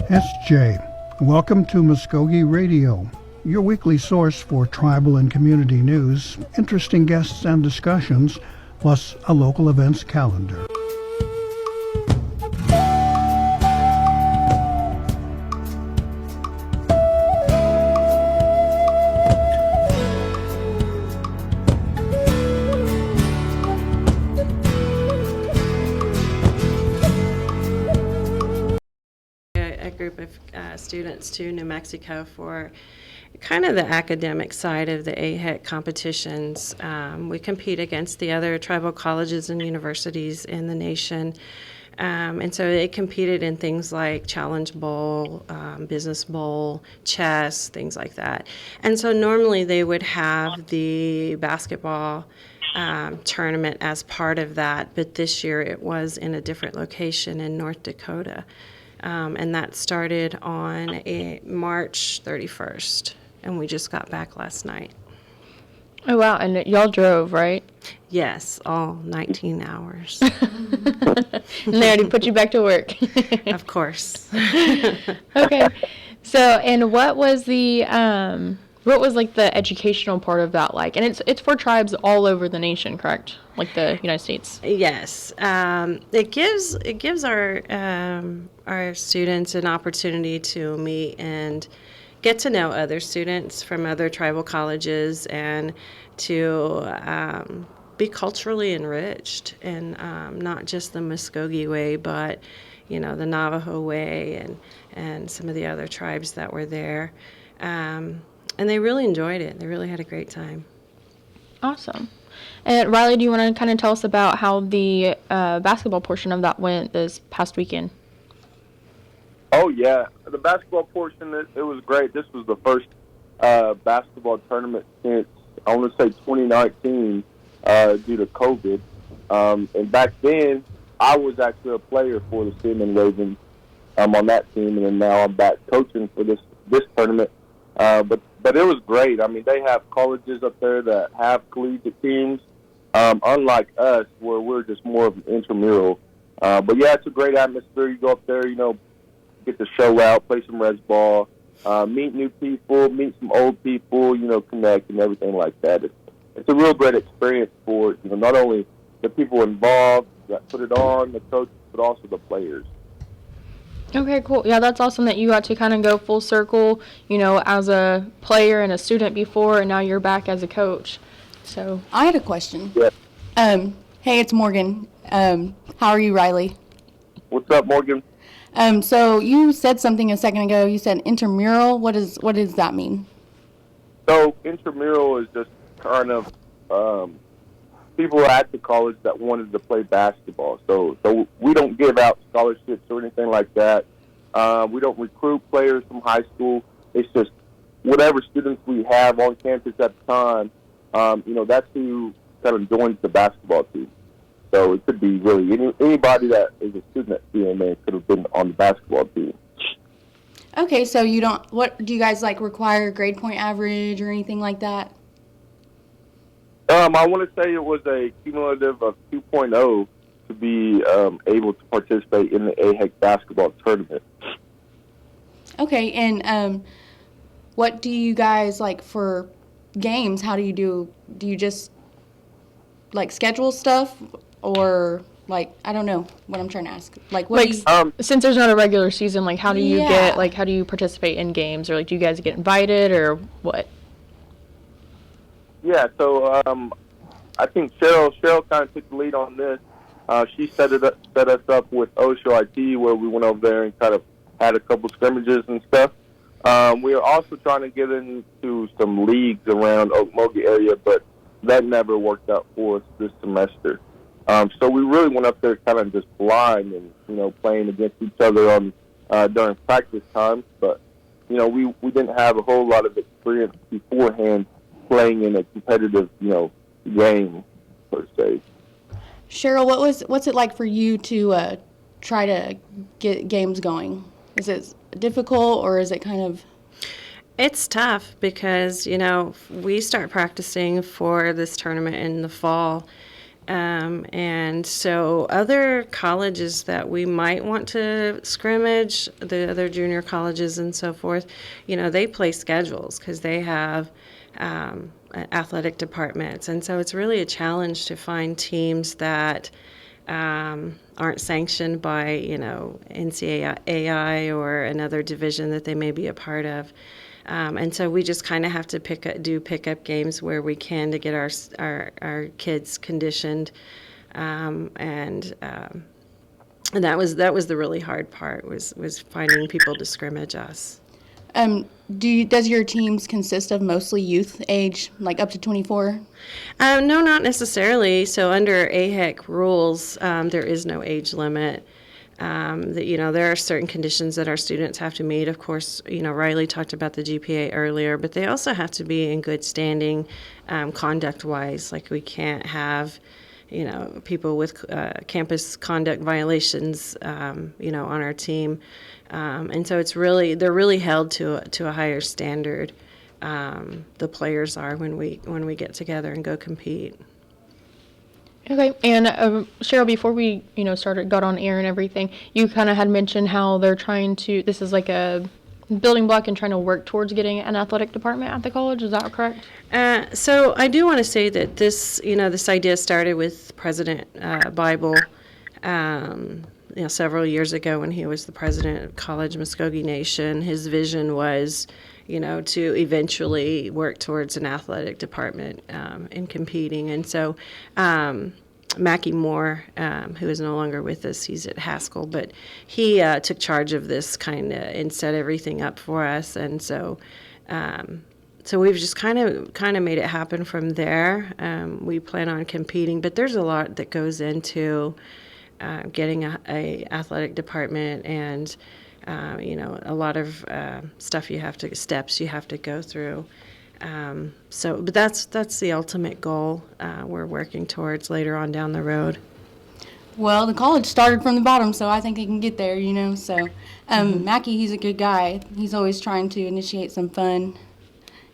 SJ, welcome to Mvskoke Radio, your weekly source for tribal and community news, interesting guests and discussions, plus a local events calendar. A group of students to New Mexico for kind of the academic side of the AHEC competitions. We compete against the other tribal colleges and universities in the nation. And so they competed in things like Challenge Bowl, Business Bowl, chess, things like that. And so normally they would have the basketball tournament as part of that, but this year it was in a different location in North Dakota. And that started on March 31st, and we just got back last night. Oh, wow. And y'all drove, right? Yes, all 19 hours. And they already put you back to work. Of course. Okay. So, and what was like the educational part of that like? And it's for tribes all over the nation, correct? Like the United States. Yes. It gives our students an opportunity to meet and get to know other students from other tribal colleges and to be culturally enriched, and not just the Mvskoke way, but the Navajo way and some of the other tribes that were there. And they really enjoyed it. They really had a great time. Awesome. And Riley, do you want to kind of tell us about how the basketball portion of that went this past weekend? Oh, yeah. The basketball portion, it was great. This was the first basketball tournament since, I want to say, 2019 due to COVID. And back then, I was actually a player for the Cinnamon Ravens on that team, and then now I'm back coaching for this tournament. But it was great. I mean, they have colleges up there that have collegiate teams, unlike us, where we're just more of an intramural. But, yeah, it's a great atmosphere. You go up there, get to show out, play some res ball, meet new people, meet some old people, connect and everything like that. It's a real great experience for, not only the people involved that put it on, the coaches, but also the players. Okay, cool. Yeah, that's awesome that you got to kind of go full circle, as a player and a student before, and now you're back as a coach. So I had a question. Yeah. Hey, it's Morgan. How are you, Riley? What's up, Morgan? So you said something a second ago. You said intramural. What does that mean? So intramural is just kind of people at the college that wanted to play basketball. So we don't give out scholarships or anything like that. We don't recruit players from high school. It's just whatever students we have on campus at the time, that's who kind of joins the basketball team. So it could be really anybody that is a student at CMA could have been on the basketball team. Okay, so what do you guys require grade point average or anything like that? I want to say it was a cumulative of 2.0 to be able to participate in the AHEC basketball tournament. Okay, and what do you guys for games? How do you do? Do you just schedule stuff, or I don't know what I'm trying to ask. Since there's not a regular season, how do you Yeah. how do you participate in games, or do you guys get invited, or what? Yeah, so I think Cheryl kind of took the lead on this. She set us up with Osho IT, where we went over there and kind of had a couple scrimmages and stuff. We are also trying to get into some leagues around Okmulgee area, but that never worked out for us this semester. So we really went up there kind of just blind and, playing against each other on during practice times. But, we didn't have a whole lot of experience beforehand playing in a competitive, game, per se. Cheryl, what's it like for you to try to get games going? Is it difficult, or is it kind of... It's tough because, we start practicing for this tournament in the fall, And so other colleges that we might want to scrimmage, the other junior colleges and so forth, they play schedules because they have athletic departments. And so it's really a challenge to find teams that aren't sanctioned by, NCAI or another division that they may be a part of. And so we just kind of have to do pickup games where we can to get our kids conditioned, and that was the really hard part was finding people to scrimmage us. Does your teams consist of mostly youth age, like up to 24? No, not necessarily. So under AHEC rules, there is no age limit. There are certain conditions that our students have to meet. Of course, Riley talked about the GPA earlier, but they also have to be in good standing conduct-wise. Like we can't have, people with campus conduct violations, on our team. And so they're really held to a higher standard. The players are when we get together and go compete. Okay, and Cheryl, before we got on air and everything, you kind of had mentioned how they're trying to. This is like a building block and trying to work towards getting an athletic department at the college. Is that correct? So I do want to say that this idea started with President Bible, several years ago when he was the president of College Mvskoke Nation. His vision was, to eventually work towards an athletic department in competing. And so Mackie Moore, who is no longer with us, he's at Haskell, but he took charge of this and set everything up for us. And so we've just kind of made it happen from there. We plan on competing, but there's a lot that goes into getting a athletic department, and a lot of steps you have to go through. But that's the ultimate goal we're working towards later on down the road. Well, the college started from the bottom, so I think they can get there, So, Mackie, he's a good guy. He's always trying to initiate some fun,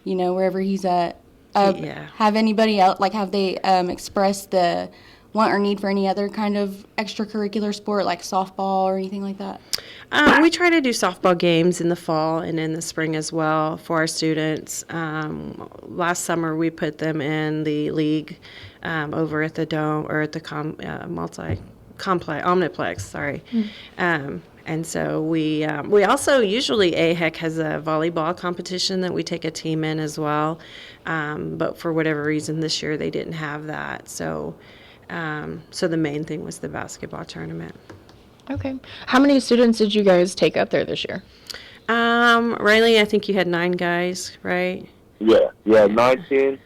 wherever he's at. Yeah. Have anybody else, have they expressed the want or need for any other kind of extracurricular sport, like softball or anything like that? We try to do softball games in the fall and in the spring as well for our students. Last summer we put them in the league over at the Dome, or at the Omniplex, sorry. And so we also usually AHEC has a volleyball competition that we take a team in as well. But for whatever reason this year they didn't have that. So the main thing was the basketball tournament. Okay. How many students did you guys take up there this year? Riley, I think you had 9 guys, right? Yeah, 9, 10.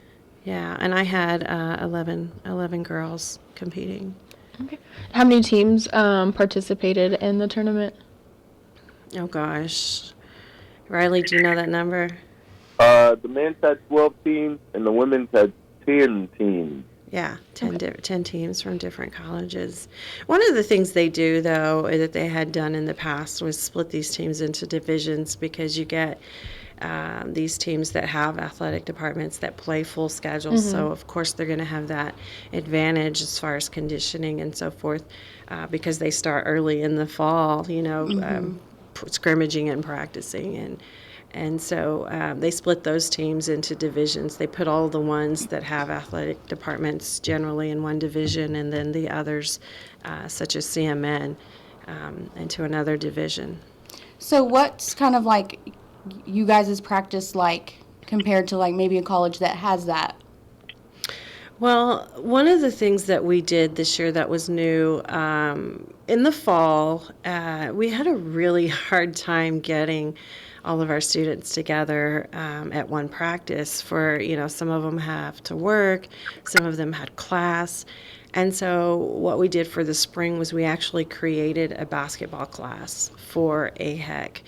Yeah, and I had 11 girls competing. Okay. How many teams participated in the tournament? Oh, gosh. Riley, do you know that number? The men's had 12 teams, and the women's had 10 teams. Yeah, 10 teams from different colleges. One of the things they do, though, that they had done in the past was split these teams into divisions, because you get these teams that have athletic departments that play full schedules. Mm-hmm. So, of course, they're going to have that advantage as far as conditioning and so forth, because they start early in the fall, scrimmaging and practicing. And so they split those teams into divisions. They put all the ones that have athletic departments generally in one division, and then the others, such as CMN, into another division. So what's kind of like you guys' practice like compared to like maybe a college that has that? Well, one of the things that we did this year that was new, in the fall, we had a really hard time getting all of our students together at one practice. For, some of them have to work, some of them had class. And so what we did for the spring was we actually created a basketball class for AHEC.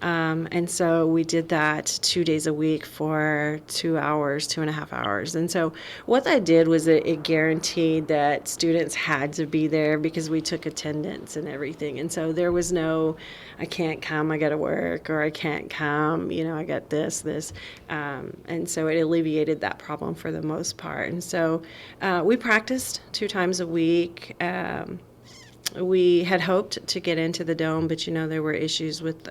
And so we did that 2 days a week for 2 hours, 2.5 hours. And so what that did was it guaranteed that students had to be there because we took attendance and everything. And so there was no, I can't come, I got to work, or I can't come, I got this. And so it alleviated that problem for the most part. And so we practiced 2 times a week. We had hoped to get into the dome, but there were issues with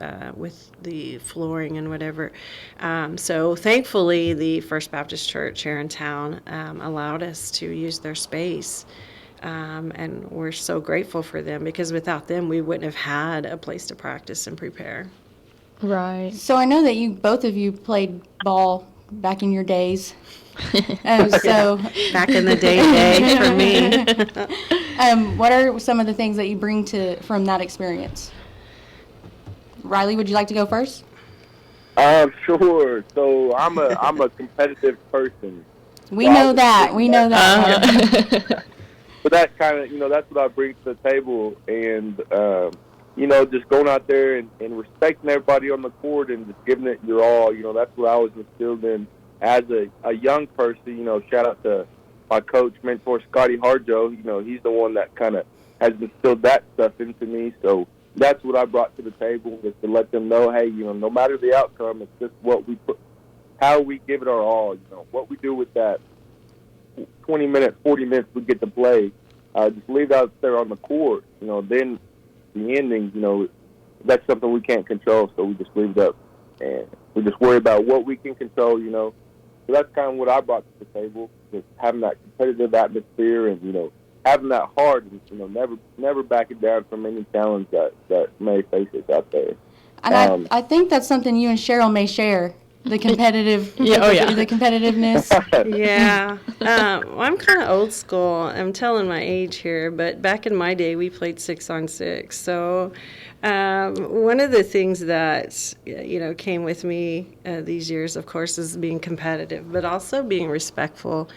the flooring and whatever. So thankfully, the First Baptist Church here in town allowed us to use their space. And we're so grateful for them, because without them, we wouldn't have had a place to practice and prepare. Right. So I know that both of you played ball back in your days. So Back in the day for me. what are some of the things that you bring from that experience? Riley, would you like to go first? Sure. So I'm a competitive person. We know that. We know that. But that kind of, that's what I bring to the table. And, just going out there and respecting everybody on the court and just giving it your all, that's what I was instilled in as a young person. Shout out to my coach, mentor, Scotty Harjo. He's the one that kind of has instilled that stuff into me. So that's what I brought to the table, is to let them know, hey, no matter the outcome, it's just what we put, how we give it our all, what we do with that 20 minutes, 40 minutes we get to play. Just leave out there on the court, then the ending, that's something we can't control, so we just leave it up. And we just worry about what we can control, So that's kind of what I brought to the table, just having that competitive atmosphere and, having that heart and, never backing down from any challenge that may face us out there. And I think that's something you and Cheryl may share. The competitive, the competitiveness. Yeah. Well, I'm kind of old school. I'm telling my age here, but back in my day, we played 6-on-6. So one of the things that, came with me these years, of course, is being competitive, but also being respectful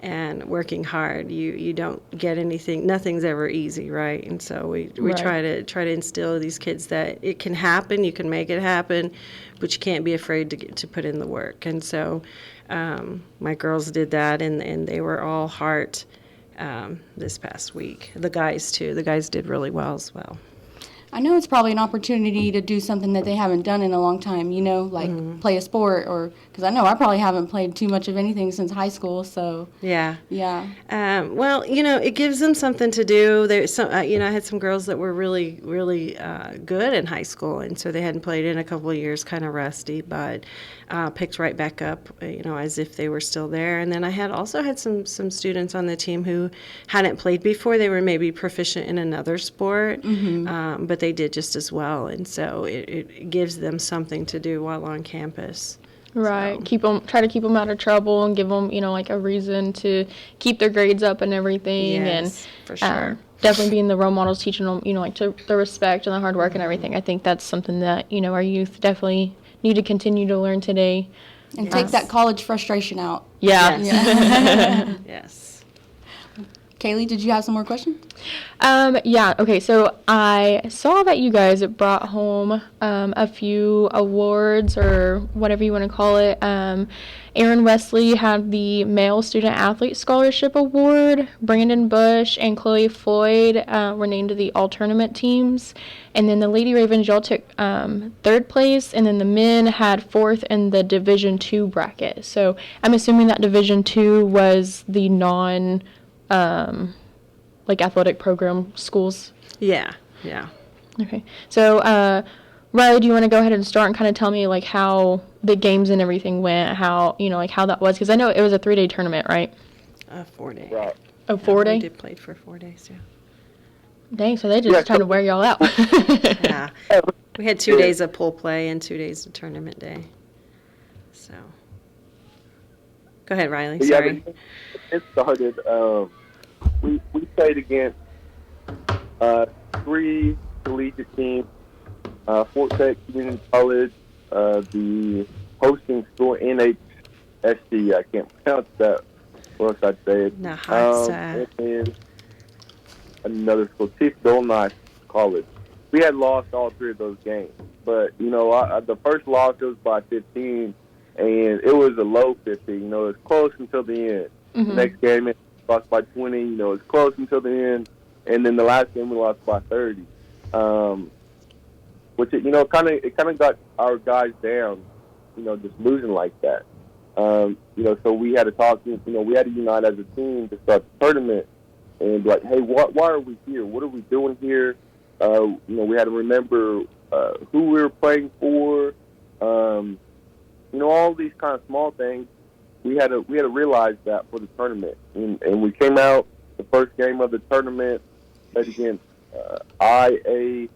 and working hard. You don't get anything, nothing's ever easy, right? And so we Right. try to instill these kids that it can happen, you can make it happen, but you can't be afraid to put in the work. And so my girls did that, and they were all heart this past week. The guys too. The guys did really well as well. I know it's probably an opportunity to do something that they haven't done in a long time, like play a sport, or because I know I probably haven't played too much of anything since high school. So Yeah. yeah, Well, it gives them something to do. There's some, I had some girls that were really, really good in high school, and so they hadn't played in a couple of years, kind of rusty, but picked right back up, as if they were still there. And then I also had some students on the team who hadn't played before. They were maybe proficient in another sport, but they did just as well. And so it gives them something to do while on campus. Right. So. Try to keep them out of trouble and give them, like a reason to keep their grades up and everything. Yes, for sure. Definitely being the role models, teaching them, like to the respect and the hard work and everything. I think that's something that, our youth definitely need to continue to learn today. and take that college frustration out. Yeah. Yes. Kaylee, did you have some more questions? Yeah. Okay. So I saw that you guys brought home a few awards, or whatever you want to call it. Aaron Wesley had the Male Student Athlete Scholarship Award. Brandon Bush and Chloe Floyd were named to the all-tournament teams. And then the Lady Ravens, y'all took third place, and then the men had fourth in the Division II bracket. So I'm assuming that Division II was the athletic program schools. Yeah. Okay. So, Riley, do you want to go ahead and start and kind of tell me how the games and everything went, how how that was? Because I know it was a 3-day tournament, right? 4-day. Right. Oh, 4-day? We did play for 4 days, yeah. Dang, so they just trying to wear y'all out. Yeah. We had 2 days of pool play and 2 days of tournament day. So. Go ahead, Riley. Sorry. Yeah, it started. We played against 3 collegiate teams, Fort Tech Community College, the hosting school, NHSC. I can't pronounce that. What else I'd say? Nahasa. And then another school, Chief Dolnice College. we had lost all 3 of those games. But, the first loss was by 15, and it was a low 15. It was close until the end. Mm-hmm. The next game, it lost by 20. It was close until the end. And then the last game, we lost by 30. Which, kind of got our guys down, just losing like that. So we had to talk, we had to unite as a team to start the tournament and be like, hey, why are we here? What are we doing here? We had to remember who we were playing for. All these kind of small things. We had to realize that for the tournament, and we came out the first game of the tournament played against IA.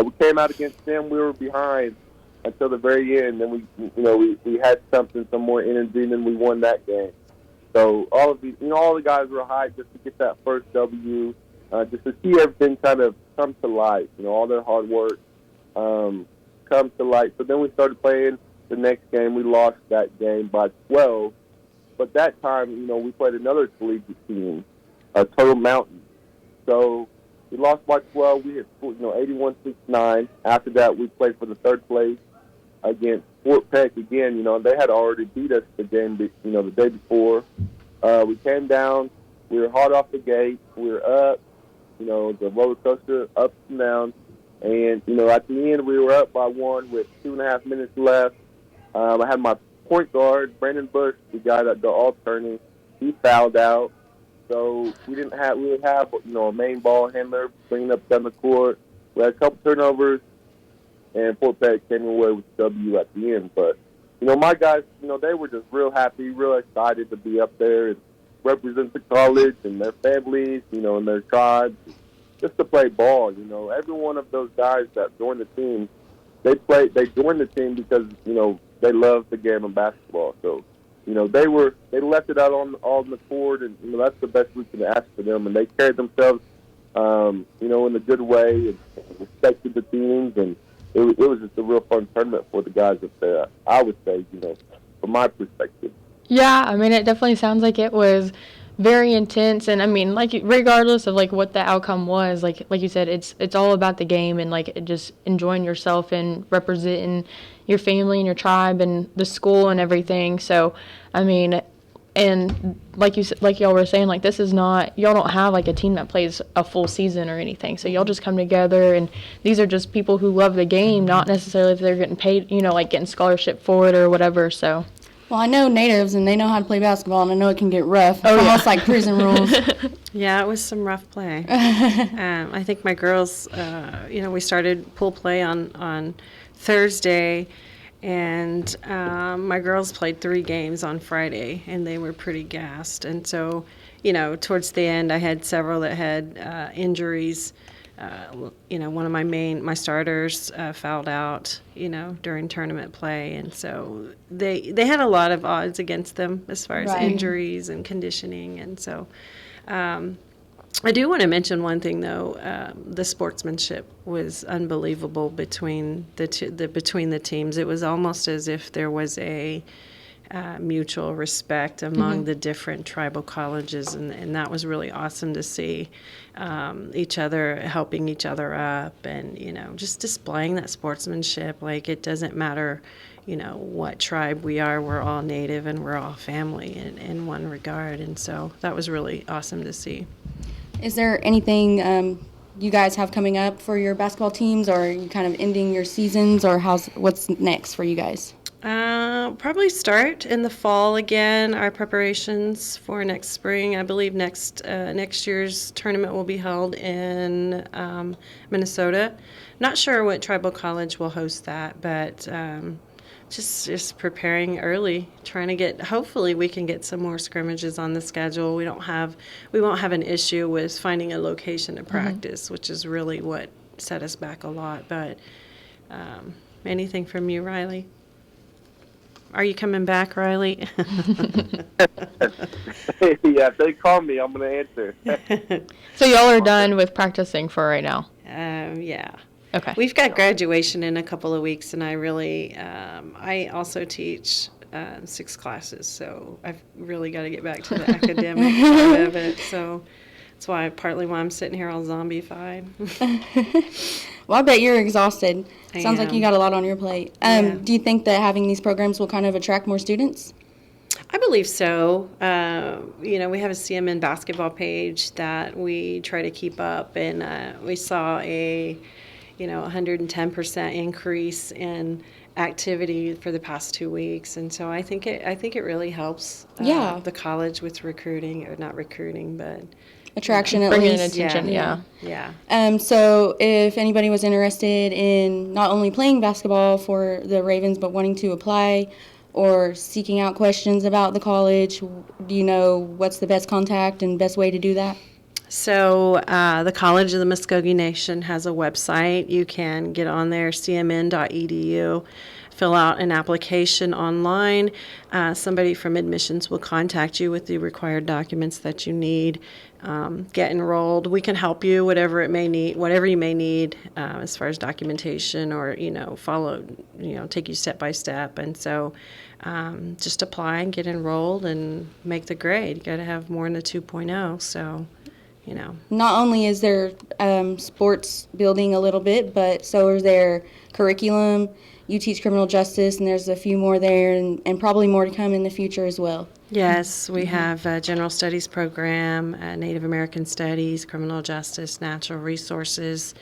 We came out against them. We were behind until the very end. Then we had some more energy, and then we won that game. So all the guys were hyped just to get that first W, just to see everything kind of come to light. All their hard work come to light. So then we started playing the next game. We lost that game by 12, but that time, we played another collegiate team, Total Mountain. So we lost by 12. We hit 81-69. After that, we played for the third place against Fort Peck again. They had already beat us the game, the day before. We came down. We were hot off the gate. We were up. The roller coaster, ups and downs. And at the end, we were up by 1 with 2.5 minutes left. I had my point guard, Brandon Bush, the guy that the alternating. He fouled out. So we would have a main ball handler bringing up down the court. We had a couple turnovers, and Fort Peck came away with the W at the end. But, my guys, they were just real happy, real excited to be up there and represent the college and their families, and their tribes, just to play ball. Every one of those guys that joined the team, they joined the team because, they love the game of basketball. So, they left it out on the court, and that's the best we can ask for them. And they carried themselves, in a good way, and respected the teams, and it was just a real fun tournament for the guys up there. I would say, from my perspective. Yeah, I mean, it definitely sounds like it was very intense, and I mean, like, regardless of like what the outcome was, like you said, it's all about the game and like just enjoying yourself and representing your family and your tribe and the school and everything. So, I mean, and like y'all were saying, like, this is not, y'all don't have like a team that plays a full season or anything. So y'all just come together, and these are just people who love the game, not necessarily if they're getting paid, like getting scholarship for it or whatever. So. Well, I know natives, and they know how to play basketball, and I know it can get rough. It's almost like prison rules. Yeah, it was some rough play. I think my girls, we started pool play on Thursday, and my girls played 3 games on Friday, and they were pretty gassed. And so, towards the end, I had several that had injuries. One of my starters fouled out, during tournament play. And so they had a lot of odds against them as far as injuries and conditioning. And so I do want to mention one thing, though. The sportsmanship was unbelievable between the teams. It was almost as if there was a mutual respect among the different tribal colleges, and that was really awesome to see. Each other helping each other up, and just displaying that sportsmanship. Like, it doesn't matter what tribe we are, we're all native and we're all family in one regard. And so that was really awesome to see. Is there anything you guys have coming up for your basketball teams, or are you kind of ending your seasons, or what's next for you guys? Probably start in the fall again. Our preparations for next spring. I believe next year's tournament will be held in Minnesota. Not sure what tribal college will host that, but just preparing early, trying to get. Hopefully, we can get some more scrimmages on the schedule. We won't have an issue with finding a location to practice, which is really what set us back a lot. But anything from you, Riley? Are you coming back, Riley? Yeah, if they call me, I'm going to answer. So y'all are done with practicing for right now? Yeah. Okay. We've got graduation in a couple of weeks, and I also teach 6 classes, so I've really got to get back to the academic part of it. So That's partly why I'm sitting here all zombified. Well, I bet you're exhausted. I Sounds like am. you got a lot on your plate. Yeah. Do you think that having these programs will kind of attract more students? I believe so. We have a CMN basketball page that we try to keep up, and we saw a 110% increase in activity for the past 2 weeks, and so I think it really helps Yeah. the college with recruiting, or not recruiting, but Attraction at Bringing in least. attention, yeah. So if anybody was interested in not only playing basketball for the Ravens, but wanting to apply or seeking out questions about the college, do you know what's the best contact and best way to do that? So the College of the Mvskoke Nation has a website. You can get on there, cmn.edu, fill out an application online. Somebody from admissions will contact you with the required documents that you need. Get enrolled. We can help you, whatever you may need as far as documentation, or follow, take you step by step. And so just apply and get enrolled and make the grade. You got to have more than a 2.0. So. Not only is there sports building a little bit, but so is there curriculum. You teach criminal justice, and there's a few more there, and probably more to come in the future as well. Yes, we have a general studies program, Native American studies, criminal justice, natural resources,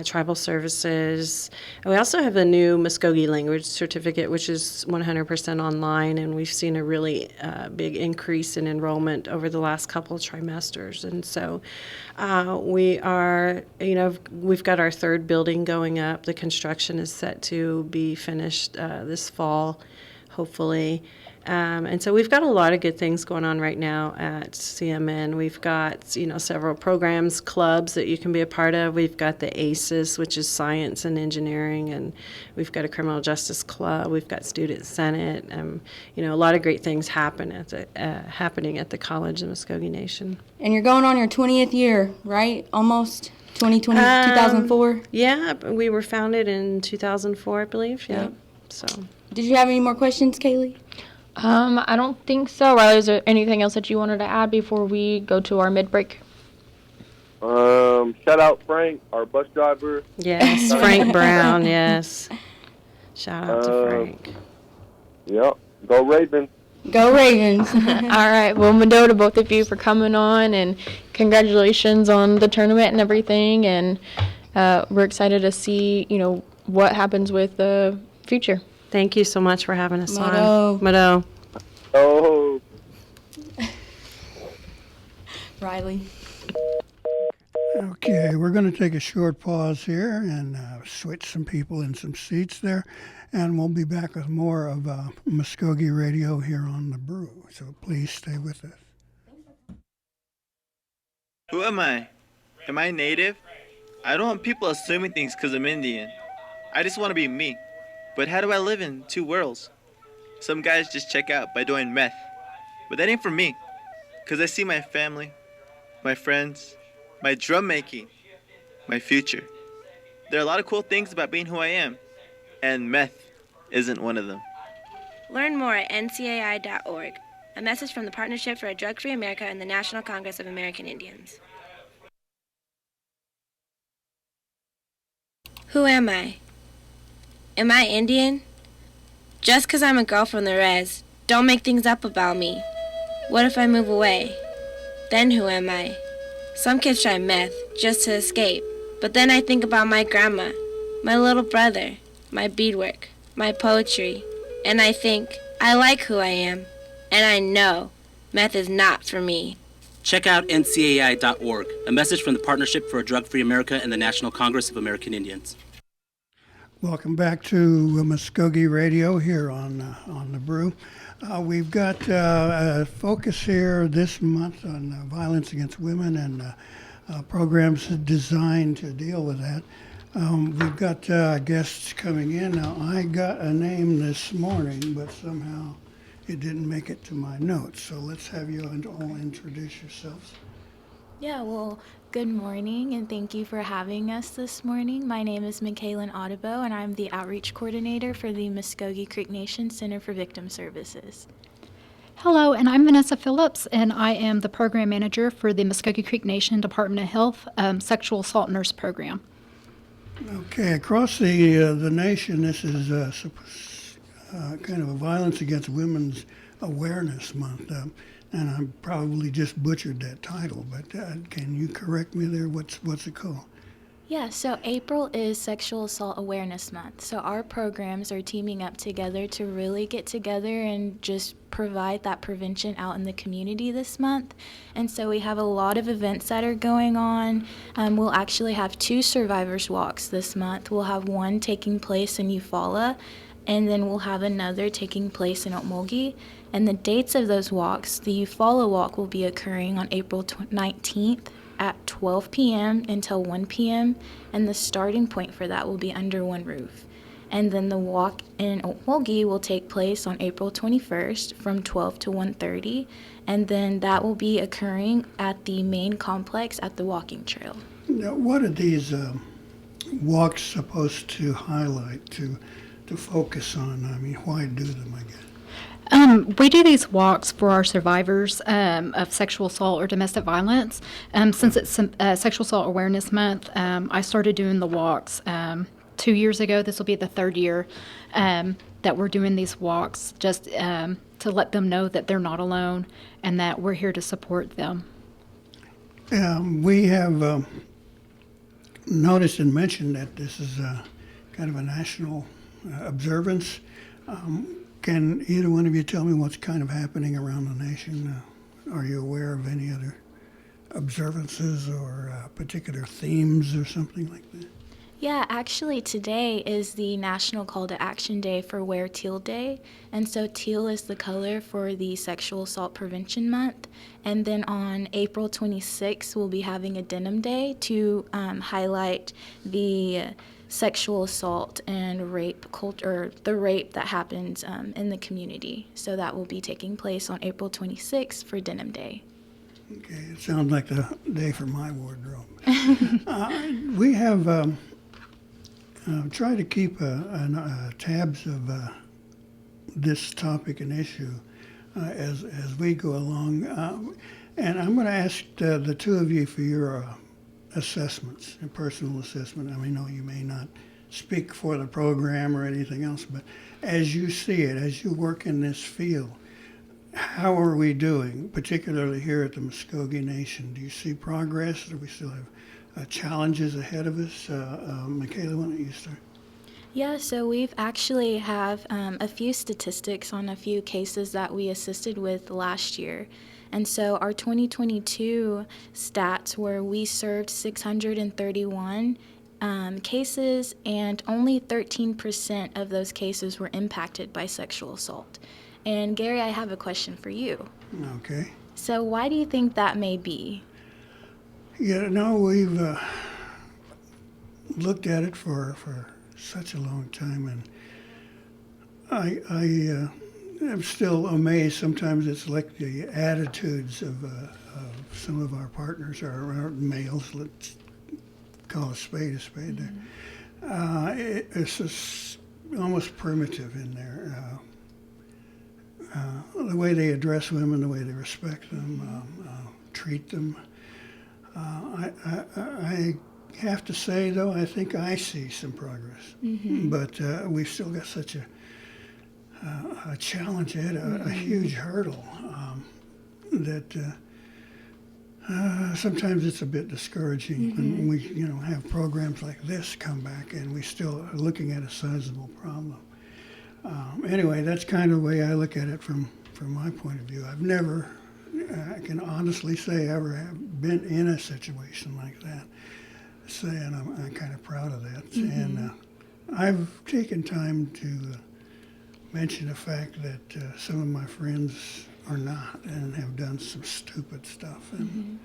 tribal services. And we also have a new Mvskoke language certificate, which is 100% online, and we've seen a really big increase in enrollment over the last couple of trimesters. And so we've got our third building going up. The construction is set to be finished this fall, hopefully. And so we've got a lot of good things going on right now at CMN. We've got, several programs, clubs that you can be a part of. We've got the ACES, which is science and engineering, and we've got a criminal justice club. We've got student senate. A lot of great things happening at the College of the Mvskoke Nation. And you're going on your 20th year, right? Almost 2004? Yeah, we were founded in 2004, I believe. Yeah. So. Did you have any more questions, Kaylee? I don't think so. Riley, is there anything else that you wanted to add before we go to our mid-break? Shout out Frank, our bus driver. Yes, Frank Brown, yes. Shout out to Frank. Yep. Go Ravens. Go Ravens. All right. Well, Mado, to both of you for coming on, and congratulations on the tournament and everything. And we're excited to see, what happens with the future. Thank you so much for having us Mado. on. Mado. Oh. Riley. Okay, we're going to take a short pause here and switch some people in some seats there, and we'll be back with more of Mvskoke Radio here on The Brew, so please stay with us. Who am I? Am I native? I don't want people assuming things because I'm Indian. I just want to be me. But how do I live in two worlds? Some guys just check out by doing meth. But that ain't for me. Because I see my family, my friends, my drum making, my future. There are a lot of cool things about being who I am. And meth isn't one of them. Learn more at ncai.org. A message from the Partnership for a Drug-Free America and the National Congress of American Indians. Who am I? Am I Indian? Just 'cause I'm a girl from the res, don't make things up about me. What if I move away? Then who am I? Some kids try meth just to escape, but then I think about my grandma, my little brother, my beadwork, my poetry, and I think, I like who I am, and I know meth is not for me. Check out ncai.org, a message from the Partnership for a Drug-Free America and the National Congress of American Indians. Welcome back to Mvskoke Radio here on The Brew. We've got a focus here this month on violence against women and programs designed to deal with that. We've got guests coming in. Now, I got a name this morning, but somehow it didn't make it to my notes. So let's have you all introduce yourselves. Yeah, well, good morning, and thank you for having us this morning. My name is Michaelin Audebo, and I'm the Outreach Coordinator for the Mvskoke Creek Nation Center for Victim Services. Hello, and I'm Vanessa Phillips, and I am the program manager for the Mvskoke Creek Nation Department of Health Sexual Assault Nurse Program. Okay, across the nation, this is kind of a Violence Against Women's Awareness Month, and I probably just butchered that title, but can you correct me there? What's it called? Yeah, so April is Sexual Assault Awareness Month. So our programs are teaming up together to really get together and just provide that prevention out in the community this month. And so we have a lot of events that are going on. We'll actually have 2 survivors walks this month. We'll have one taking place in Eufaula, and then we'll have another taking place in Okmulgee. And the dates of those walks, the Eufaula walk will be occurring on April 19th at 12 p.m. until 1 p.m., and the starting point for that will be under one roof. And then the walk in Okmulgee will take place on April 21st from 12 to 1:30, and then that will be occurring at the main complex at the walking trail. Now, what are these walks supposed to highlight, to focus on? I mean, why do them, I guess? We do these walks for our survivors of sexual assault or domestic violence. Since it's Sexual Assault Awareness Month, I started doing the walks 2 years ago. This will be the 3rd year that we're doing these walks, just to let them know that they're not alone and that we're here to support them. We have noticed and mentioned that this is kind of a national observance. Can either one of you tell me what's kind of happening around the nation? Are you aware of any other observances or particular themes or something like that? Yeah, actually today is the National Call to Action Day for Wear Teal Day. And so teal is the color for the Sexual Assault Prevention Month. And then on April 26th, we'll be having a Denim Day to highlight the sexual assault and rape culture, the rape that happens in the community. So that will be taking place on April 26th for Denim Day. Okay, it sounds like the day for my wardrobe. We have tried to keep tabs of this topic and issue as we go along. And I'm going to ask the two of you for your assessments and personal assessment. I mean, no, you may not speak for the program or anything else, but as you see it, as you work in this field, how are we doing, particularly here at the Mvskoke Nation? Do you see progress? Do we still have challenges ahead of us? Michaela, why don't you start? Yeah, so we've actually have a few statistics on a few cases that we assisted with last year. And so our 2022 stats were we served 631 cases, and only 13% of those cases were impacted by sexual assault. And Gary, I have a question for you. Okay. So why do you think that may be? Yeah, no, we've looked at it for such a long time, and I I'm still amazed. Sometimes it's like the attitudes of some of our partners, our males, let's call a spade there. It's just almost primitive in there. The way they address women, the way they respect them, treat them. I have to say, though, I think I see some progress. Mm-hmm. But we've still got such a challenge ahead, a huge hurdle that sometimes it's a bit discouraging when we, have programs like this come back and we still are looking at a sizable problem. Anyway, that's kind of the way I look at it from my point of view. I've never, I can honestly say, ever have been in a situation like that. And I'm kind of proud of that. Mm-hmm. And I've taken time to mention the fact that some of my friends are not and have done some stupid stuff and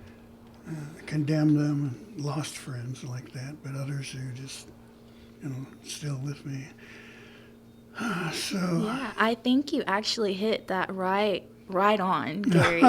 condemn them and lost friends like that, but others are just, still with me. Yeah, I think you actually hit that right right on, Gary.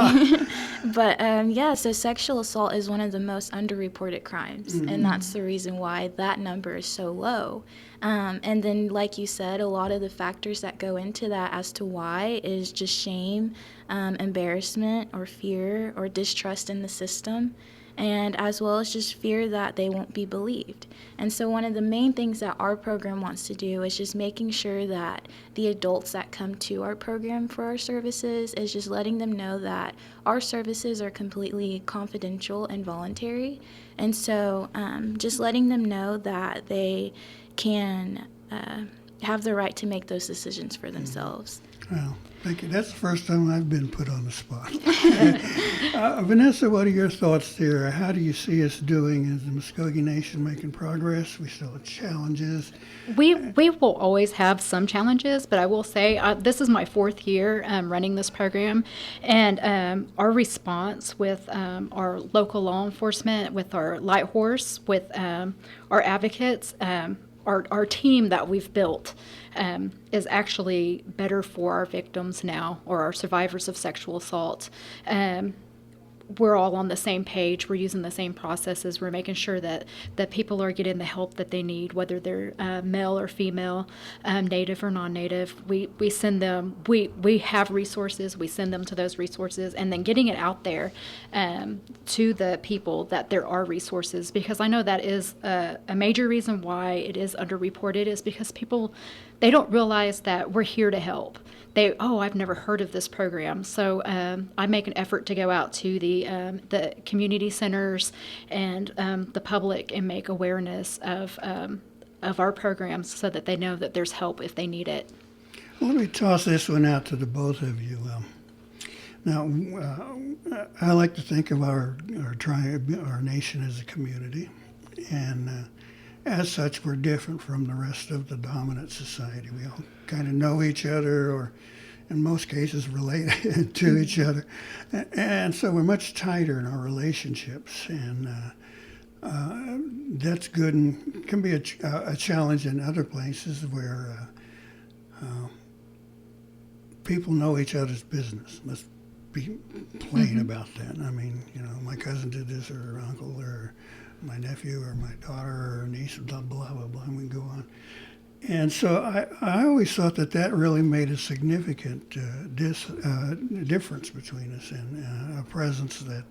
But yeah, so sexual assault is one of the most underreported crimes, and that's the reason why that number is so low. And then, like you said, a lot of the factors that go into that as to why is just shame, embarrassment, or fear, or distrust in the system, and as well as just fear that they won't be believed. And so one of the main things that our program wants to do is just making sure that the adults that come to our program for our services is just letting them know that our services are completely confidential and voluntary. And so just letting them know that they can have the right to make those decisions for themselves. Well, thank you. That's the first time I've been put on the spot. Vanessa, what are your thoughts there? How do you see us doing as the Mvskoke Nation, making progress? We still have challenges. We will always have some challenges, but I will say this is my 4th year running this program, and our response with our local law enforcement, with our light horse, with our advocates, our team that we've built is actually better for our victims now, or our survivors of sexual assault. We're all on the same page. We're using the same processes. We're making sure that people are getting the help that they need, whether they're male or female, native or non-native. We send them, we have resources, we send them to those resources, and then getting it out there to the people that there are resources, because I know that is a major reason why it is underreported, is because people, they don't realize that we're here to help. I've never heard of this program. So I make an effort to go out to the community centers and the public and make awareness of our programs so that they know that there's help if they need it. Well, let me toss this one out to the both of you. Now, I like to think of our tribe, our nation, as a community, and as such, we're different from the rest of the dominant society. We all kind of know each other, or in most cases relate to each other. And so we're much tighter in our relationships. And that's good, and can be a challenge in other places where people know each other's business. Let's be plain about that. I mean, my cousin did this, or her uncle, or my nephew, or my daughter, or niece, blah, blah, blah, blah, and we go on. And so I always thought that really made a significant difference between us, and a presence that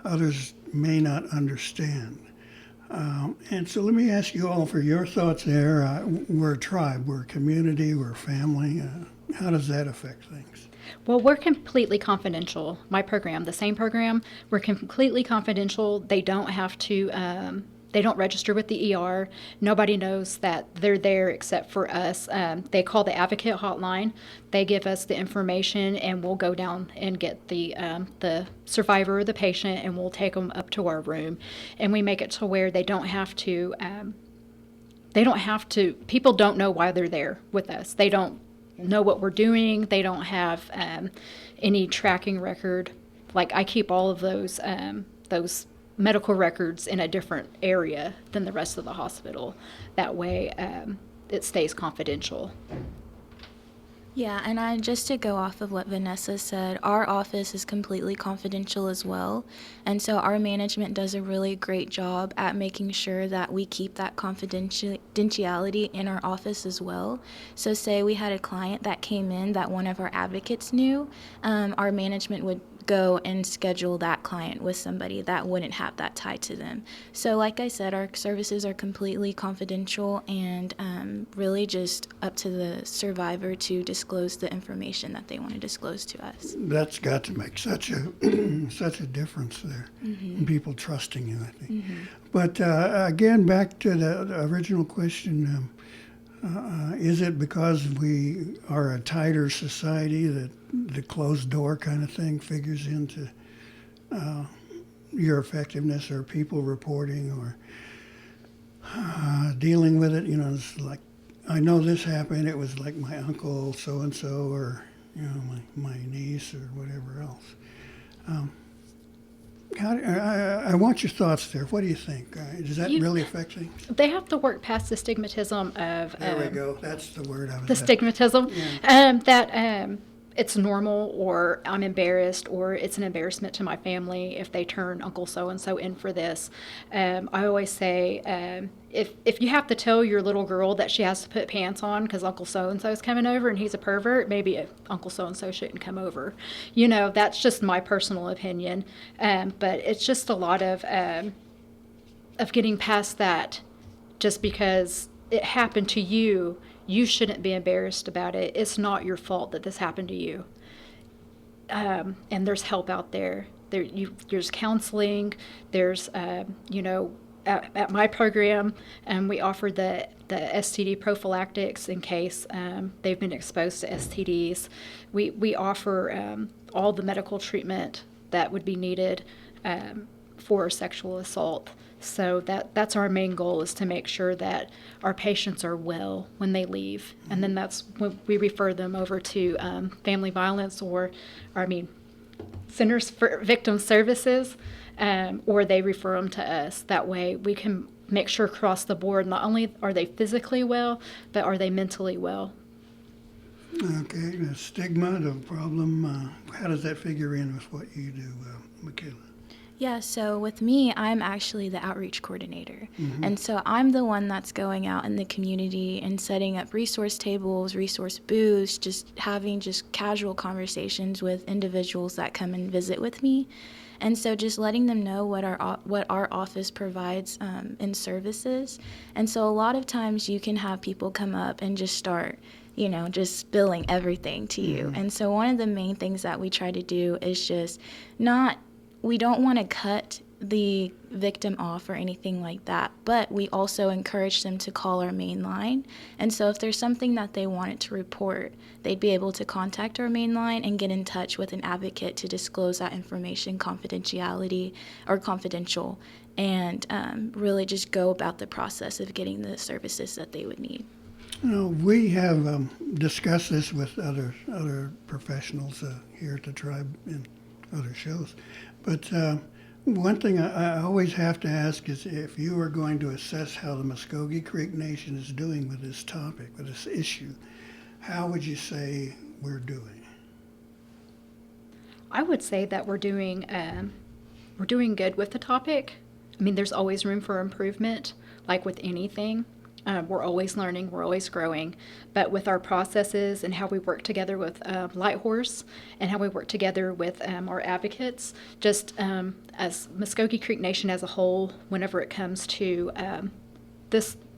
others may not understand. And so let me ask you all for your thoughts there. We're a tribe, we're a community, we're a family. How does that affect things? Well, we're completely confidential. My program, the same program, we're completely confidential. They don't have to, they don't register with the ER. Nobody knows that they're there except for us. They call the advocate hotline. They give us the information, and we'll go down and get the survivor or the patient, and we'll take them up to our room. And we make it to where they don't have to, people don't know why they're there with us. They don't know what we're doing. They don't have any tracking record. Like, I keep all of those medical records in a different area than the rest of the hospital. That way it stays confidential. Yeah, and just to go off of what Vanessa said, our office is completely confidential as well. And so our management does a really great job at making sure that we keep that confidentiality in our office as well. So say we had a client that came in that one of our advocates knew, our management would go and schedule that client with somebody that wouldn't have that tie to them. So like I said, our services are completely confidential, and really just up to the survivor to disclose the information that they want to disclose to us. That's got to make such a such a difference there, in people trusting you, I think. But again, back to the original question, is it because we are a tighter society that the closed door kind of thing figures into your effectiveness, or people reporting, or dealing with it? It's like, I know this happened, it was like my uncle so-and-so, or my niece, or whatever else. I want your thoughts there. What do you think? Does that really affect things? They have to work past the stigmatism of... There we go. That's the word I was the stigmatism. Yeah. it's normal, or I'm embarrassed, or it's an embarrassment to my family if they turn Uncle so-and-so in for this. I always say, if you have to tell your little girl that she has to put pants on because Uncle so-and-so is coming over and he's a pervert, maybe Uncle so-and-so shouldn't come over. You know, that's just my personal opinion. But it's just a lot of getting past that. Just because it happened to you, you shouldn't be embarrassed about it. It's not your fault that this happened to you. And there's help out there. There's counseling. There's, at my program, we offer the STD prophylactics in case they've been exposed to STDs. We offer all the medical treatment that would be needed for sexual assault. So that's our main goal, is to make sure that our patients are well when they leave. And then that's when we refer them over to family violence Centers for Victim Services, or they refer them to us. That way we can make sure across the board, not only are they physically well, but are they mentally well. Okay, the stigma, the problem, how does that figure in with what you do, Michaela? Yeah, so with me, I'm actually the outreach coordinator. And so I'm the one that's going out in the community and setting up resource tables, resource booths, just having just casual conversations with individuals that come and visit with me. And so just letting them know what our office provides in services. And so a lot of times you can have people come up and just start, just spilling everything to you. And so one of the main things that we try to do is just we don't want to cut the victim off or anything like that, but we also encourage them to call our main line. And so if there's something that they wanted to report, they'd be able to contact our main line and get in touch with an advocate to disclose that information confidential, and really just go about the process of getting the services that they would need. We have discussed this with other professionals here at the Tribe in other shows. But one thing I always have to ask is, if you are going to assess how the Mvskoke Creek Nation is doing with this topic, with this issue, how would you say we're doing? I would say that we're doing good with the topic. I mean, there's always room for improvement, like with anything. We're always learning, we're always growing. But with our processes and how we work together with Light Horse and how we work together with our advocates, just as Mvskoke Creek Nation as a whole, whenever it comes to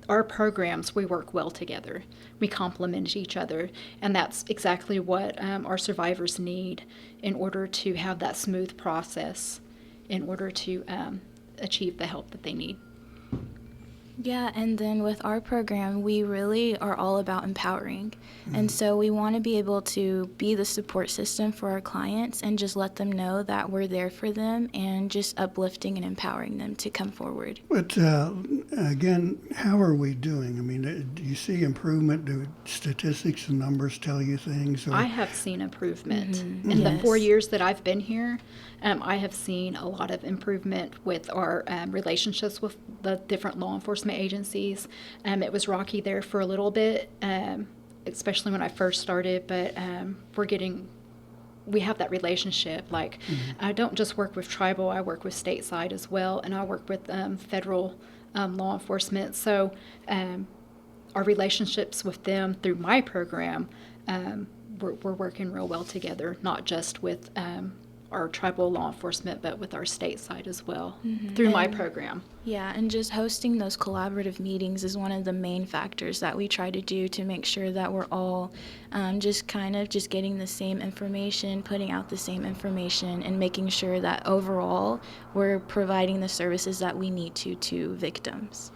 our programs, we work well together. We complement each other, and that's exactly what our survivors need in order to have that smooth process, in order to achieve the help that they need. Yeah, and then with our program, we really are all about empowering. And so we want to be able to be the support system for our clients and just let them know that we're there for them, and just uplifting and empowering them to come forward. But again, how are we doing? I mean, do you see improvement? Do statistics and numbers tell you things? Or? I have seen improvement. In the 4 years that I've been here, I have seen a lot of improvement with our relationships with the different law enforcement agencies. It was rocky there for a little bit, especially when I first started, but we have that relationship. Like, I don't just work with tribal, I work with stateside as well, and I work with federal law enforcement. So our relationships with them through my program, we're working real well together, not just with our tribal law enforcement, but with our stateside as well, through my program. Yeah, and just hosting those collaborative meetings is one of the main factors that we try to do to make sure that we're all just getting the same information, putting out the same information, and making sure that overall we're providing the services that we need to victims.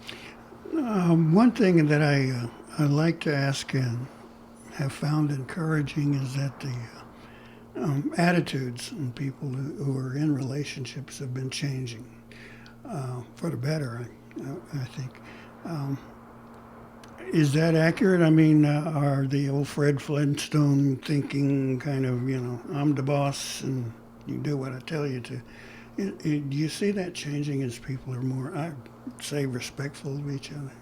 One thing that I like to ask and have found encouraging is that the attitudes in people who are in relationships have been changing for the better, I think. Is that accurate? I mean, are the old Fred Flintstone thinking kind of, I'm the boss and you do what I tell you to? Do you see that changing as people are more, I'd say, respectful of each other?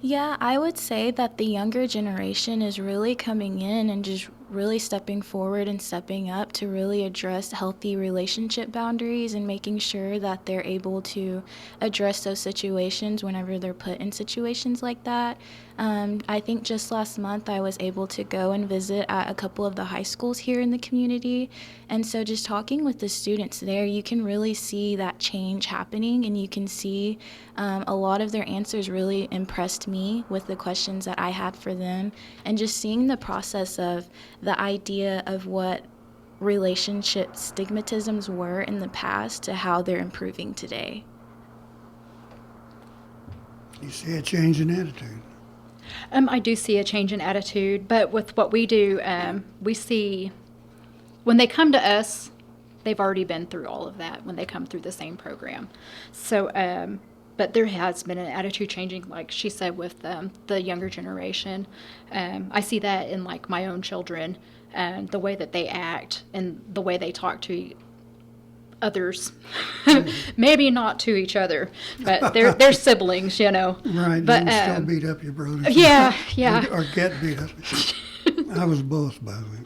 Yeah, I would say that the younger generation is really coming in and just really stepping forward and stepping up to really address healthy relationship boundaries and making sure that they're able to address those situations whenever they're put in situations like that. I think just last month I was able to go and visit at a couple of the high schools here in the community. And so just talking with the students there, you can really see that change happening, and you can see a lot of their answers really impressed me with the questions that I had for them, and just seeing the process of the idea of what relationship stigmatisms were in the past to how they're improving today. You see a change in attitude. I do see a change in attitude, but with what we do, we see when they come to us, they've already been through all of that when they come through the same program. So, but there has been an attitude changing, like she said, with the younger generation. I see that in like my own children, the way that they act and the way they talk to others. Maybe not to each other, but they're siblings, you know. Right, But you still beat up your brothers. yeah, yeah. Or get beat up. I was both, by the way.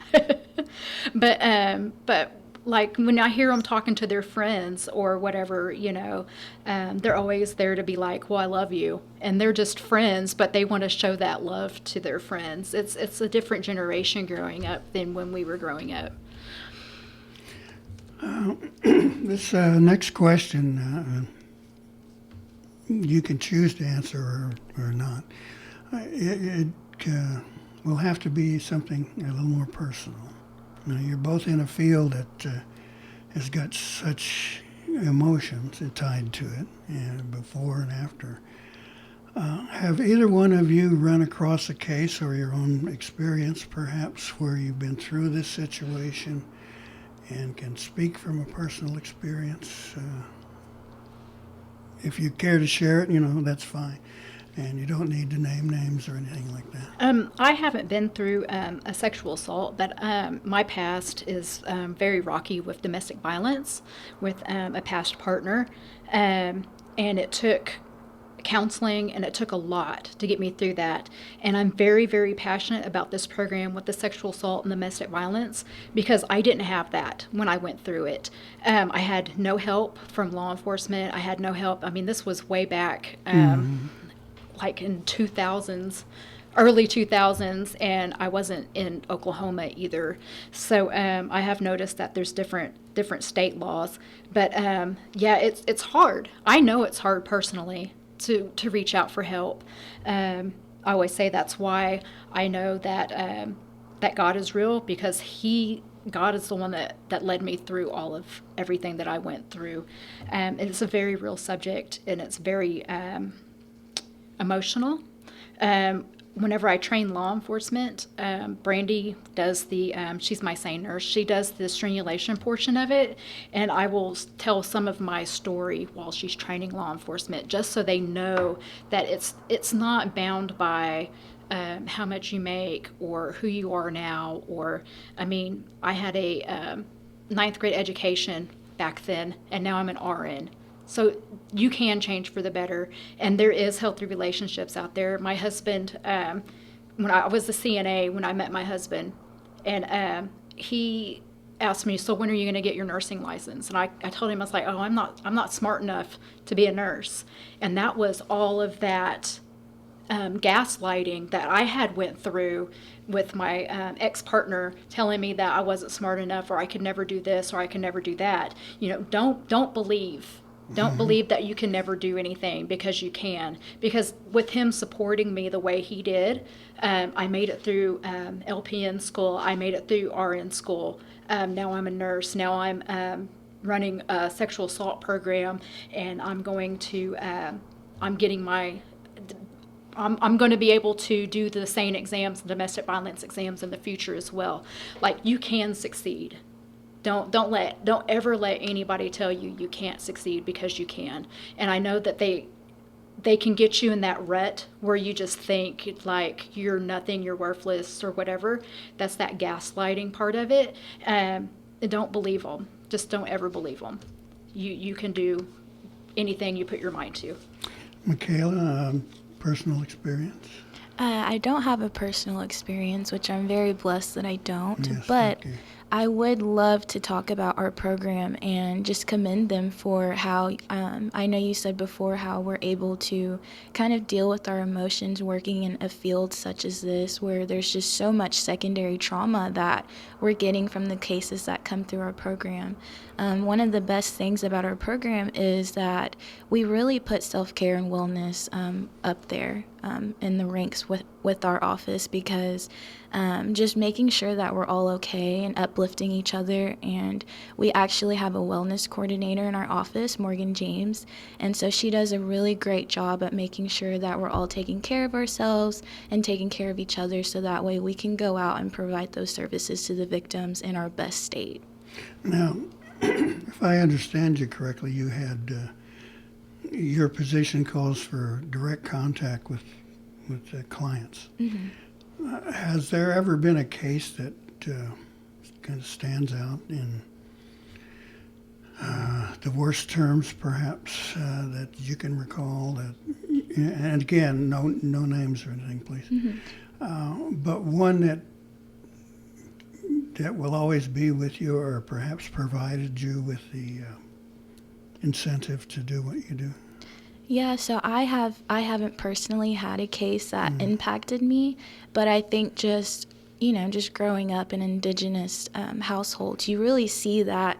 But like when I hear them talking to their friends or whatever, you know, they're always there to be like, well, I love you. And they're just friends, but they want to show that love to their friends. It's a different generation growing up than when we were growing up. This next question, you can choose to answer or not. It will have to be something a little more personal. Now, you're both in a field that has got such emotions tied to it, and before and after. Have either one of you run across a case or your own experience, perhaps, where you've been through this situation and can speak from a personal experience? If you care to share it, you know, that's fine. And you don't need to name names or anything like that. I haven't been through a sexual assault, but my past is very rocky with domestic violence with a past partner. And it took counseling, and it took a lot to get me through that. And I'm very, very passionate about this program with the sexual assault and domestic violence because I didn't have that when I went through it. I had no help from law enforcement. I had no help. I mean, this was way back, like in 2000s, early 2000s, and I wasn't in Oklahoma either. So I have noticed that there's different state laws. But yeah, it's hard. I know it's hard personally to reach out for help. I always say that's why I know that that God is real, because God is the one that led me through all of everything that I went through. And it's a very real subject, and it's very emotional. Whenever I train law enforcement, Brandy does she's my SANE nurse, she does the strangulation portion of it, and I will tell some of my story while she's training law enforcement, just so they know that it's not bound by how much you make or who you are now. Or, I mean, I had a ninth grade education back then, and now I'm an RN. So you can change for the better, and there is healthy relationships out there. My husband, when I was a CNA, when I met my husband, and he asked me, so when are you going to get your nursing license? And I told him, I was like, oh, I'm not smart enough to be a nurse. And that was all of that gaslighting that I had went through with my ex-partner, telling me that I wasn't smart enough, or I could never do this, or I could never do that. You know, don't believe. Don't believe that you can never do anything, because you can. Because with him supporting me the way he did, I made it through LPN school. I made it through RN school. Now I'm a nurse. Now I'm running a sexual assault program, and I'm going to I'm going to be able to do the SANE exams and domestic violence exams in the future as well. Like, you can succeed. Don't ever let anybody tell you you can't succeed, because you can. And I know that they can get you in that rut where you just think like you're nothing, you're worthless, or whatever. That's that gaslighting part of it. And don't believe them. Just don't ever believe them. You can do anything you put your mind to. Michaela, personal experience? I don't have a personal experience, which I'm very blessed that I don't, Yes, but okay. I would love to talk about our program and just commend them for how, I know you said before how we're able to kind of deal with our emotions working in a field such as this, where there's just so much secondary trauma that we're getting from the cases that come through our program. One of the best things about our program is that we really put self-care and wellness up there in the ranks with our office, because just making sure that we're all okay and uplifting each other. And we actually have a wellness coordinator in our office, Morgan James, and so she does a really great job at making sure that we're all taking care of ourselves and taking care of each other, so that way we can go out and provide those services to the victims in our best state. Now, if I understand you correctly, you had your position calls for direct contact with clients. Has there ever been a case that kind of stands out in the worst terms, perhaps, that you can recall? That, and again, no names or anything, please. But one that will always be with you, or perhaps provided you with the incentive to do what you do? Yeah, so I haven't personally had a case that impacted me, but I think just growing up in indigenous households, you really see that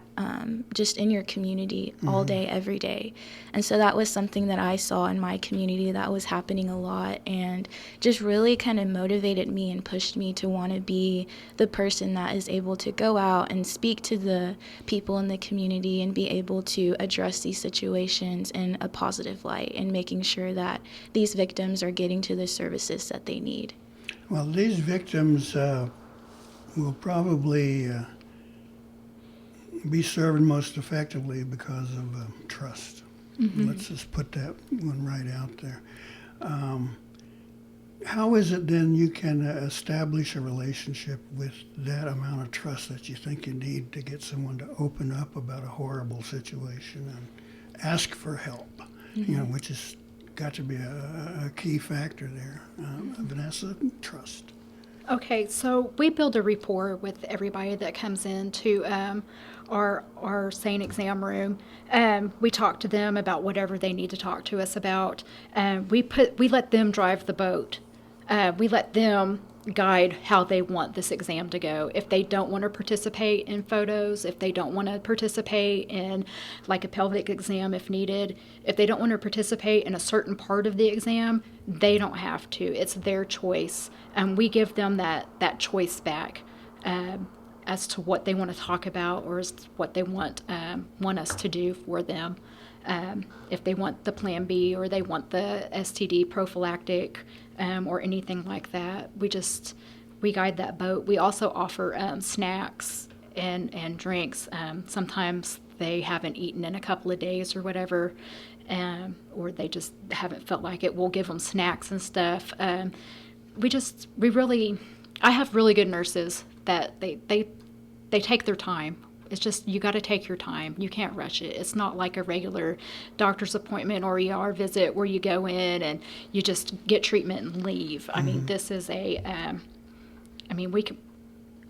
just in your community all day, every day. And so that was something that I saw in my community that was happening a lot, and just really kind of motivated me and pushed me to want to be the person that is able to go out and speak to the people in the community and be able to address these situations in a positive light, and making sure that these victims are getting to the services that they need. Well, these victims will probably be served most effectively because of trust. Let's just put that one right out there. How is it then you can establish a relationship with that amount of trust that you think you need to get someone to open up about a horrible situation and ask for help, which is got to be a key factor there. Vanessa, trust. Okay, so we build a rapport with everybody that comes into our SANE exam room. We talk to them about whatever they need to talk to us about. We let them drive the boat. We let them guide how they want this exam to go. If they don't want to participate in photos, if they don't want to participate in like a pelvic exam if needed, if they don't want to participate in a certain part of the exam, they don't have to. It's their choice. And we give them that choice back as to what they want to talk about, or as what they want us to do for them. If they want the Plan B, or they want the STD prophylactic, or anything like that, we guide that boat. We also offer snacks and drinks. Sometimes they haven't eaten in a couple of days or whatever, or they just haven't felt like it. We'll give them snacks and stuff. I have really good nurses that they take their time. It's just, you got to take your time. You can't rush it. It's not like a regular doctor's appointment or ER visit where you go in and you just get treatment and leave. I mean, this is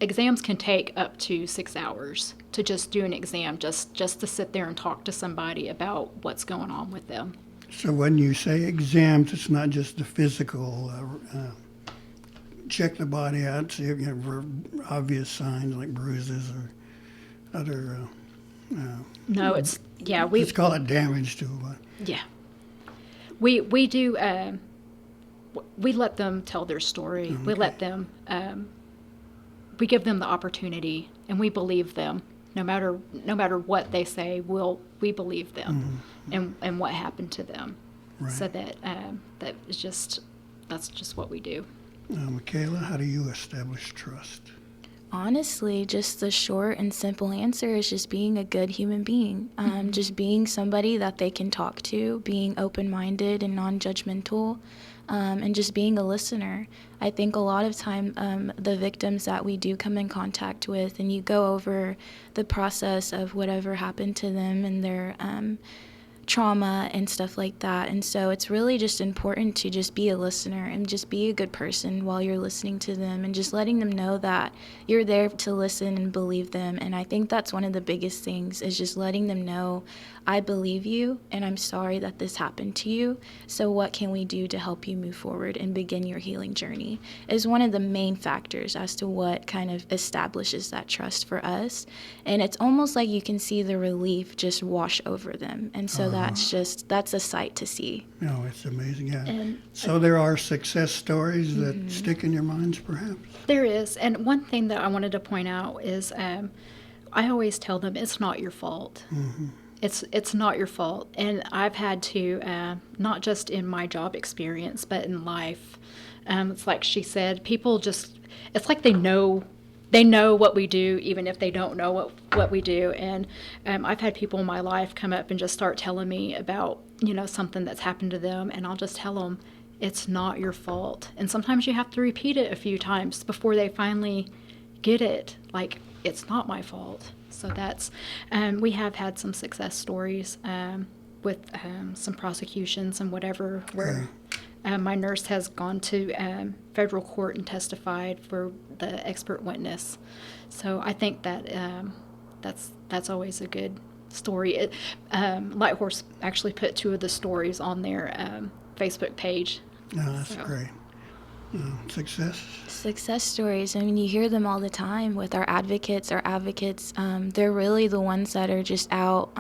exams can take up to 6 hours to just do an exam, just to sit there and talk to somebody about what's going on with them. So when you say exams, it's not just the physical, check the body out, see if you have obvious signs like bruises or other. No, it's, yeah, let's call it damage to what? Yeah. We do, we let them tell their story. Okay. We let them, we give them the opportunity, and we believe them. No matter what they say, we believe them and what happened to them. Right. So that's just what we do. Michaela, how do you establish trust? Honestly, just the short and simple answer is just being a good human being. Just being somebody that they can talk to, being open-minded and non-judgmental, and just being a listener. I think a lot of time the victims that we do come in contact with, and you go over the process of whatever happened to them and their trauma and stuff like that. And so it's really just important to just be a listener and just be a good person while you're listening to them, and just letting them know that you're there to listen and believe them. And I think that's one of the biggest things, is just letting them know, I believe you and I'm sorry that this happened to you. So what can we do to help you move forward and begin your healing journey, is one of the main factors as to what kind of establishes that trust for us. And it's almost like you can see the relief just wash over them. And so that's a sight to see. No, it's amazing. Yeah. And So there are success stories that stick in your minds, perhaps? There is. And one thing that I wanted to point out is I always tell them it's not your fault. It's not your fault. And I've had to, not just in my job experience, but in life, it's like she said, people just, it's like they know what we do, even if they don't know what we do. And I've had people in my life come up and just start telling me about, something that's happened to them. And I'll just tell them, it's not your fault. And sometimes you have to repeat it a few times before they finally get it. Like, it's not my fault. So that's, we have had some success stories with some prosecutions and whatever, where my nurse has gone to federal court and testified for the expert witness. So I think that that's always a good story. Light Horse actually put 2 of the stories on their Facebook page. No, that's great. Success stories. I mean, you hear them all the time with our advocates. They're really the ones that are just out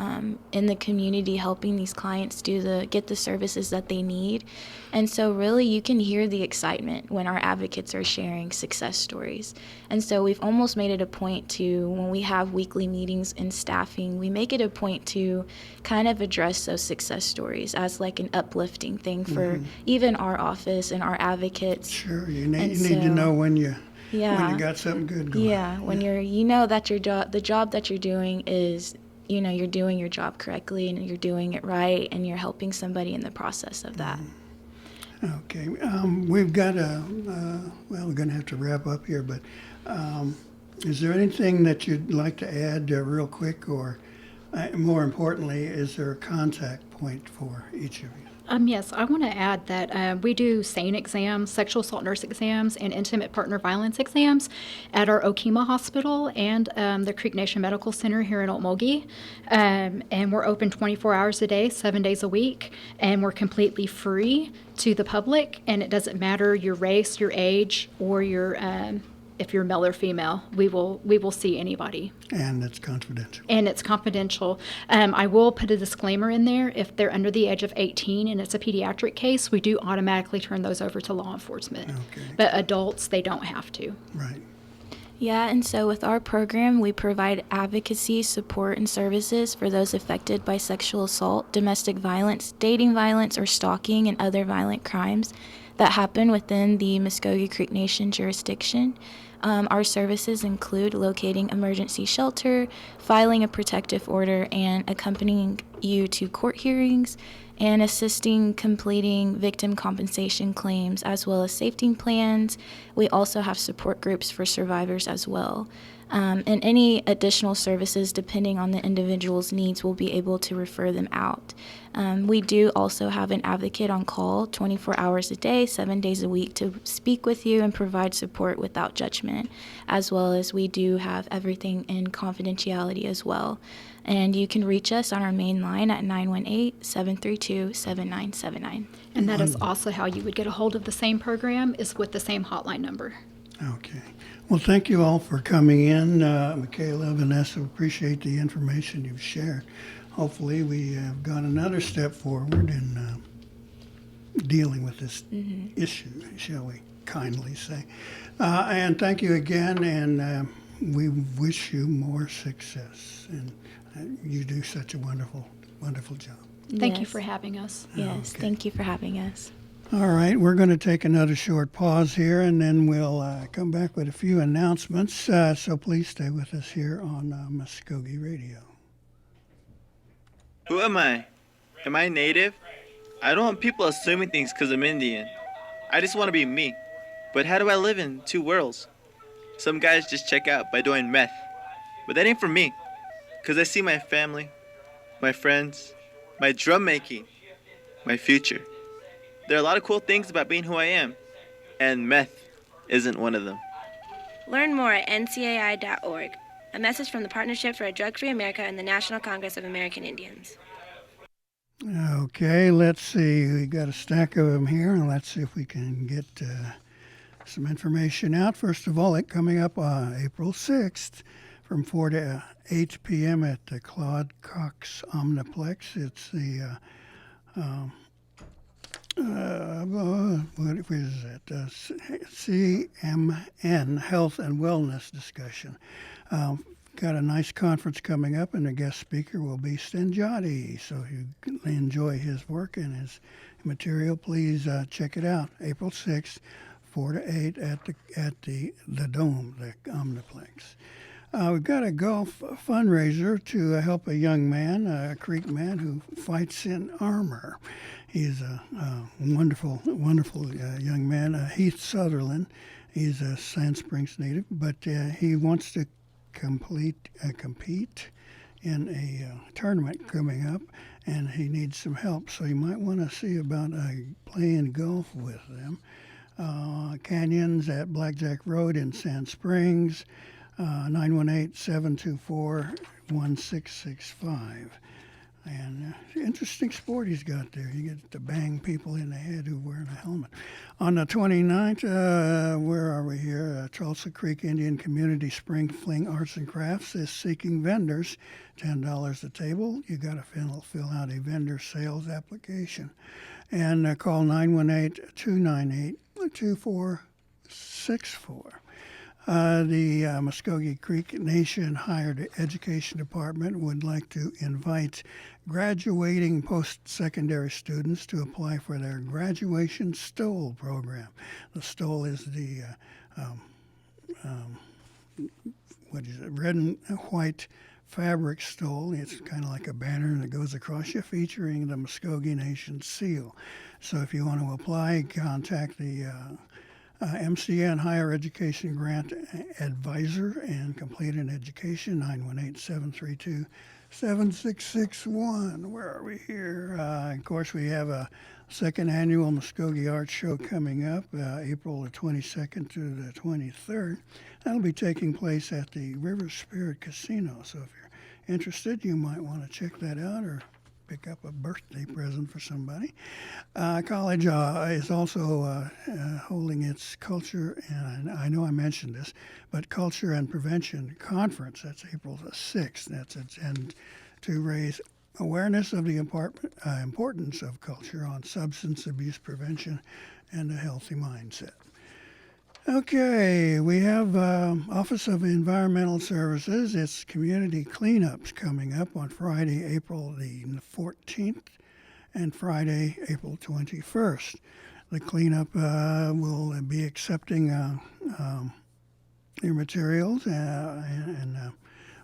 in the community helping these clients get the services that they need. And so really you can hear the excitement when our advocates are sharing success stories. And so we've almost made it a point to, when we have weekly meetings in staffing, we make it a point to kind of address those success stories as like an uplifting thing for even our office and our advocates. Sure, you need to know when you got something good going. Yeah, when you know that the job that you're doing is, you're doing your job correctly and you're doing it right and you're helping somebody in the process of that. Okay, we've got we're going to have to wrap up here, but is there anything that you'd like to add real quick, or more importantly, is there a contact point for each of you? Yes, I want to add that we do SANE exams, sexual assault nurse exams, and intimate partner violence exams at our Okemah Hospital and the Creek Nation Medical Center here in Okmulgee. And we're open 24 hours a day, 7 days a week, and we're completely free to the public. And it doesn't matter your race, your age, or your if you're male or female. We will see anybody. And it's confidential. I will put a disclaimer in there. If they're under the age of 18 and it's a pediatric case, we do automatically turn those over to law enforcement. Okay. But adults, they don't have to. Right. Yeah, and so with our program, we provide advocacy, support, and services for those affected by sexual assault, domestic violence, dating violence, or stalking and other violent crimes that happen within the Mvskoke Creek Nation jurisdiction. Our services include locating emergency shelter, filing a protective order, and accompanying you to court hearings, and assisting completing victim compensation claims, as well as safety plans. We also have support groups for survivors as well. And any additional services, depending on the individual's needs, we'll be able to refer them out. We do also have an advocate on call 24 hours a day, 7 days a week, to speak with you and provide support without judgment, as well as we do have everything in confidentiality as well. And you can reach us on our main line at 918-732-7979. And that is also how you would get a hold of the same program, is with the same hotline number. Okay. Well, thank you all for coming in. Michaela, Vanessa, appreciate the information you've shared. Hopefully we have gone another step forward in dealing with this issue, shall we kindly say. And thank you again, and we wish you more success. And you do such a wonderful, wonderful job. Thank you for having us. Yes, thank you for having us. All right, we're going to take another short pause here, and then we'll come back with a few announcements. So please stay with us here on Mvskoke Radio. Who am I? Am I native? I don't want people assuming things because I'm Indian. I just want to be me. But how do I live in 2 worlds? Some guys just check out by doing meth. But that ain't for me. Because I see my family, my friends, my drum making, my future. There are a lot of cool things about being who I am, and meth isn't one of them. Learn more at ncai.org. A message from the Partnership for a Drug-Free America and the National Congress of American Indians. Okay, let's see. We got a stack of them here, and let's see if we can get some information out. First of all, it coming up April 6th from 4 to 8 p.m. at the Claude Cox Omniplex. It's the what is it? CMN Health and Wellness Discussion. Got a nice conference coming up, and the guest speaker will be Stenjati. So if you enjoy his work and his material, please check it out. April 6th, 4 to 8 at the Dome, the Omniplex. We've got a golf fundraiser to help a young man, a Creek man, who fights in armor. He's a wonderful young man, Heath Sutherland. He's a Sand Springs native, but he wants to compete in a tournament coming up, and he needs some help. So you might want to see about playing golf with them. Canyons at Blackjack Road in Sand Springs, 918-724-1665. And interesting sport he's got there. You get to bang people in the head who are wearing a helmet. On the 29th, where are we here? Tulsa Creek Indian Community Spring Fling Arts and Crafts is seeking vendors, $10 a table. You got to fill out a vendor sales application. And call 918-298-2464. The Mvskoke Creek Nation Higher Education Department would like to invite graduating post-secondary students to apply for their graduation STOL program. The STOL is the red and white fabric stole. It's kind of like a banner that goes across you featuring the Mvskoke Nation seal. So if you want to apply, contact the MCN Higher Education Grant Advisor and complete an education, 918-732-7661. Where are we here? Of course, we have a second annual Mvskoke Art Show coming up, April the 22nd to the 23rd. That'll be taking place at the River Spirit Casino. So if you're interested, you might want to check that out or pick up a birthday present for somebody. College is also holding its culture, and I know I mentioned this, but Culture and Prevention Conference. That's April the 6th. That's and to raise awareness of the importance of culture on substance abuse prevention and a healthy mindset. Okay, we have Office of Environmental Services. It's community cleanups coming up on Friday, April the 14th, and Friday, April 21st. The cleanup will be accepting your materials and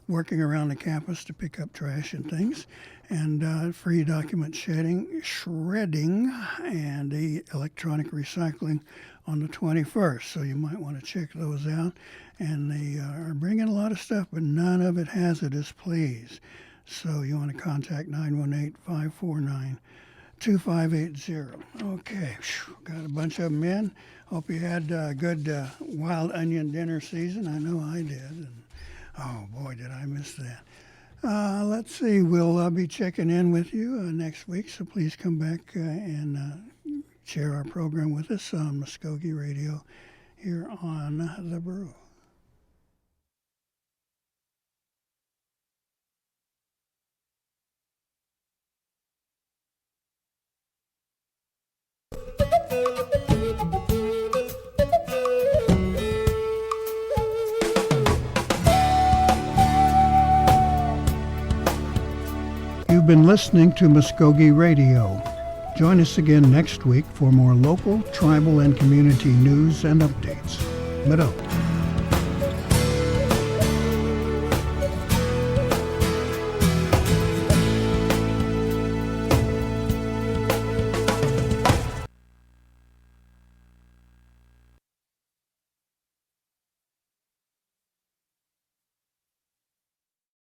working around the campus to pick up trash and things, and free document shredding, and the electronic recycling on the 21st. So you might want to check those out. And they are bringing a lot of stuff, but none of it hazardous, please. So you want to contact 918-549-2580. Okay, got a bunch of them in. Hope you had a good wild onion dinner season. I know I did. And oh boy, did I miss that. Let's see, we'll be checking in with you next week, so please come back and share our program with us on Mvskoke Radio here on The Brew. You've been listening to Mvskoke Radio. Join us again next week for more local, tribal, and community news and updates. Mvskoke.